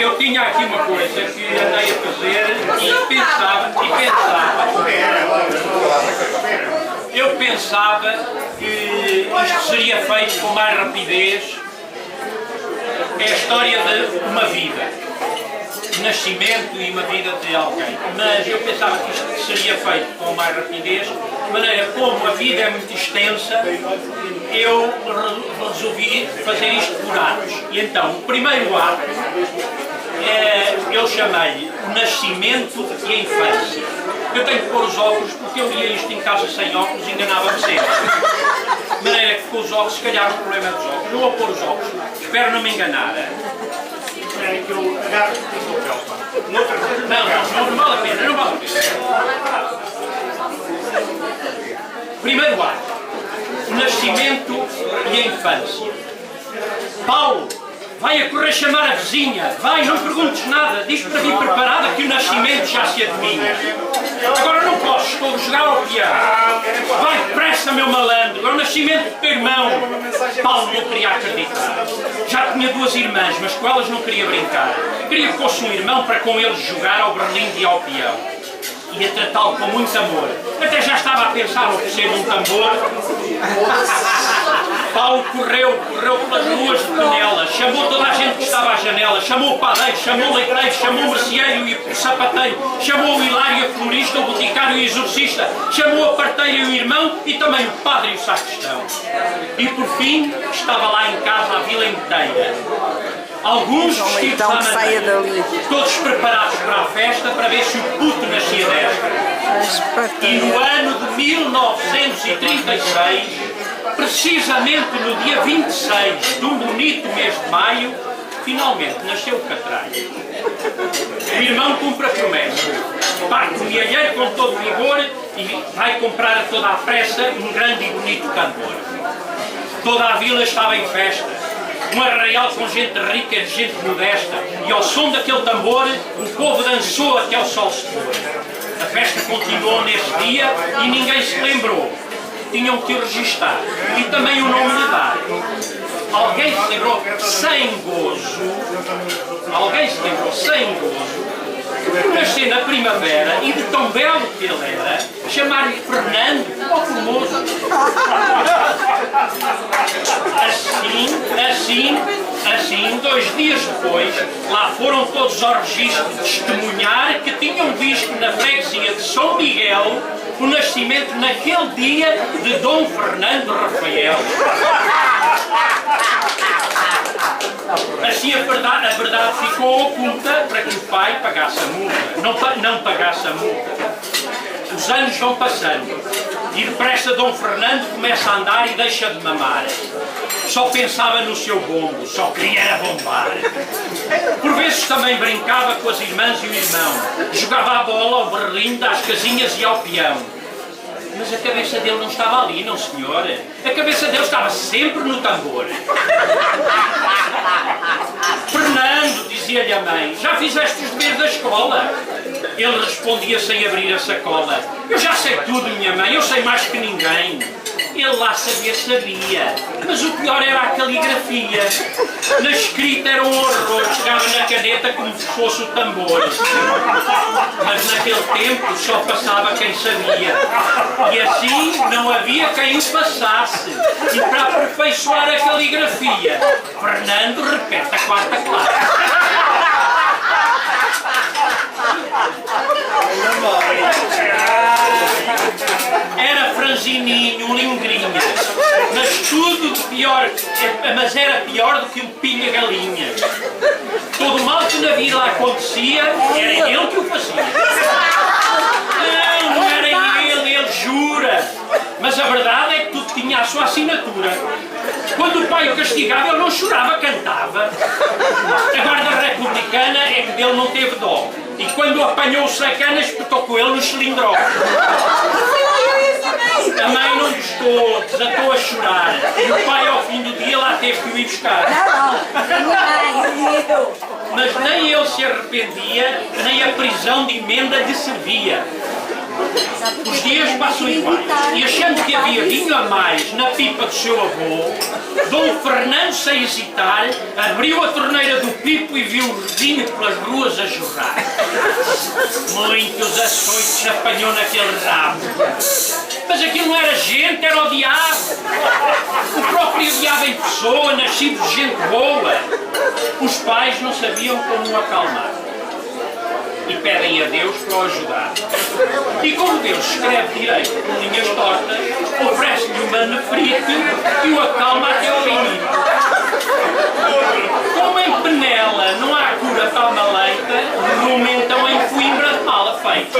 Eu tinha aqui uma coisa que andei a fazer e pensava. Eu pensava que isto seria feito com mais rapidez. É a história de uma vida, nascimento e uma vida de alguém. Mas eu pensava que isto seria feito com mais rapidez, de maneira como a vida é muito extensa, eu resolvi fazer isto por atos. E então, o primeiro ato, eu chamei-lhe o nascimento e a infância. Eu tenho que pôr os óculos, porque eu lia isto em casa sem óculos e enganava-me sempre. De maneira que com os óculos, se calhar o problema é dos óculos. Não vou pôr os óculos, espero não me enganar. Que eu agarro o papel. Não vale a pena, não vale a pena. Primeiro ato, o nascimento e a infância. Paulo, vai a correr chamar a vizinha. Vai, não perguntes nada. Diz para vir preparada que o nascimento já se adivinha. Agora não posso, estou a jogar ao piano. Vai depressa, meu malandro. Agora o nascimento do teu irmão. Paulo não queria acreditar. Já tinha duas irmãs, mas com elas não queria brincar. Queria que fosse um irmão para com eles jogar ao berlinde e ao peão. Ia tratá-lo com muito amor. Até já estava a pensar no oferecer um tambor. Paulo correu pelas ruas de Penela, chamou toda a gente que estava à janela, chamou o padeiro, chamou o leiteiro, chamou o merceeiro e o sapateiro, chamou o hilário, a florista, o boticário e o exorcista, chamou a parteira e o irmão e também o padre e o sacristão. E por fim, estava lá em casa a vila inteira. Alguns vestidos à maneira, todos preparados para a festa para ver se o puto nascia desta. E no ano de 1936, precisamente no dia 26 de um bonito mês de maio, finalmente nasceu o catraio. O irmão cumpre a promessa. Parte o milheiro com todo vigor e vai comprar a toda a pressa um grande e bonito tambor. Toda a vila estava em festa. Um arraial com gente rica e gente modesta, e ao som daquele tambor, o povo dançou até o sol se pôr. A festa continuou nesse dia e ninguém se lembrou. Tinham que o registar e também o nome lhe dar. Alguém se lembrou sem gozo, nascer na primavera e de tão belo que ele era, chamar-lhe Fernando ou Formoso. Assim, 2 dias depois, lá foram todos ao registro testemunhar que tinham visto na freguesia de São Miguel o nascimento naquele dia de Dom Fernando Rafael. Assim a verdade ficou oculta para que o pai pagasse a multa, não pagasse a multa. Os anos vão passando e depressa Dom Fernando começa a andar e deixa de mamar. Só pensava no seu bombo, só queria era bombar. Por vezes também brincava com as irmãs e o irmão, jogava a bola ao berlinde, às casinhas e ao peão. Mas a cabeça dele não estava ali, não senhor. A cabeça dele estava sempre no tambor. Fernando, dizia-lhe a mãe, já fizeste os deveres da escola? Ele respondia sem abrir a sacola. Eu já sei tudo, minha mãe, eu sei mais que ninguém. Ele lá sabia, mas o pior era a caligrafia. Na escrita era um horror, chegava na caneta como se fosse o tambor. Mas naquele tempo só passava quem sabia. E assim não havia quem o passasse. E para aperfeiçoar a caligrafia, Fernando repete a 4ª classe. Era franzininho, lingrinhas, mas era pior do que um pilha-galinha. Todo o mal que na vida acontecia, era ele que o fazia. Não era ele jura. Mas a verdade é que tudo tinha a sua assinatura. Quando o pai o castigava, ele não chorava, cantava. A guarda republicana é que dele não teve dó. E quando apanhou o sacana, espetou com ele no cilindro. A mãe não gostou, desatou a chorar. E o pai, ao fim do dia, lá teve que o ir buscar. Mas nem ele se arrependia, nem a prisão de emenda lhe servia. Os dias passam iguais e achando que havia vinho a mais na pipa do seu avô, Dom Fernando, sem hesitar, abriu a torneira do pipo e viu o vinho pelas ruas a jorrar. Muitos açoites apanhou naquele rabo. Mas aquilo não era gente, era o diabo. O próprio diabo em pessoa, nascido de gente boa. Os pais não sabiam como o acalmar. E pedem a Deus para o ajudar. E como Deus escreve direito com linhas tortas, oferece-lhe uma nefrite e o acalma até ao limite. Como em Penela não há cura para a maleita, rumo então em Coimbra de mala feita.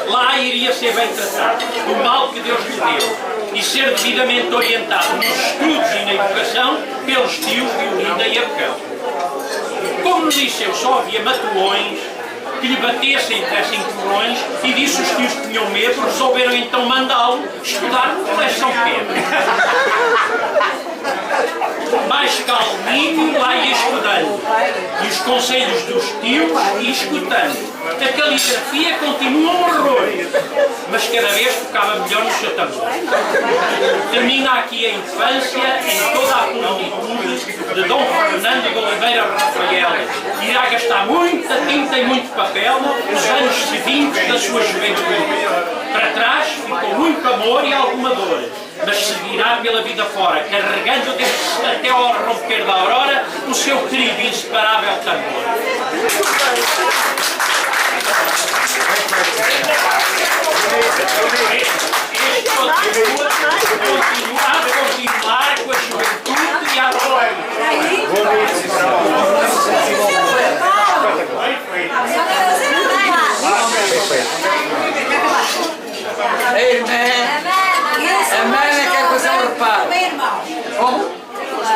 Lá iria ser bem tratado do mal que Deus lhe deu e ser devidamente orientado nos estudos e na educação pelos tios Violinda e Abcão. Como no liceu só havia matulões, que lhe batessem e dessem empurrões, e disse os tios que tinham medo, resolveram então mandá-lo estudar no Colégio São Pedro. Mais calminho lá ia estudando, e os conselhos dos tios ia escutando. A caligrafia continua um horror, mas cada vez tocava melhor no seu tambor. Termina aqui a infância em toda a plenitude de Dom Fernando de Oliveira Rafael. Irá gastar muita tinta e muito papel nos anos seguintes da sua juventude. Para trás ficou muito amor e alguma dor, mas seguirá pela vida fora, carregando até ao romper da aurora o seu querido e inseparável tambor. Este continua a continuar com a juventude e a glória. A Mana quer fazer um reparo. Meu irmão,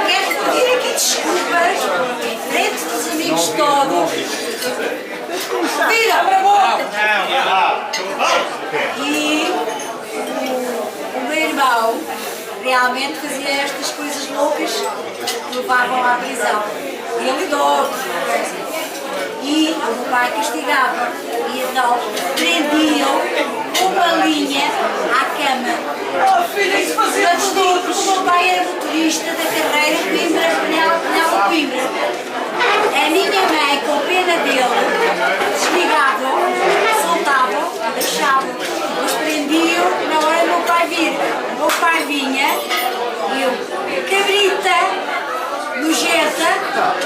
quero pedir aqui desculpas em frente dos amigos todos. Vira para a boca! E o meu irmão realmente fazia estas coisas loucas que levavam à prisão. Ele e outros. E o meu pai castigava. E então prendiam uma linha à cama. Oh filha, isso fazia tudo. O meu pai era motorista da carreira Coimbra, Coimbra. A minha mãe, com pena dele, desligavam, soltavam, deixavam, os prendiam na hora do meu pai vir. O meu pai vinha e eu, cabrita, nojenta,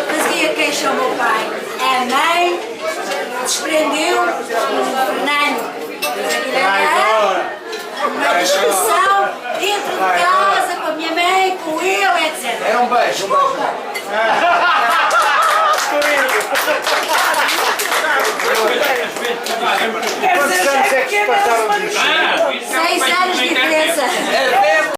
fazia queixa ao meu pai. A mãe desprendeu o Fernando. Uma discussão dentro de casa, com a minha mãe, com ele, etc. Era um beijo, Quantos anos é que se passaram disso?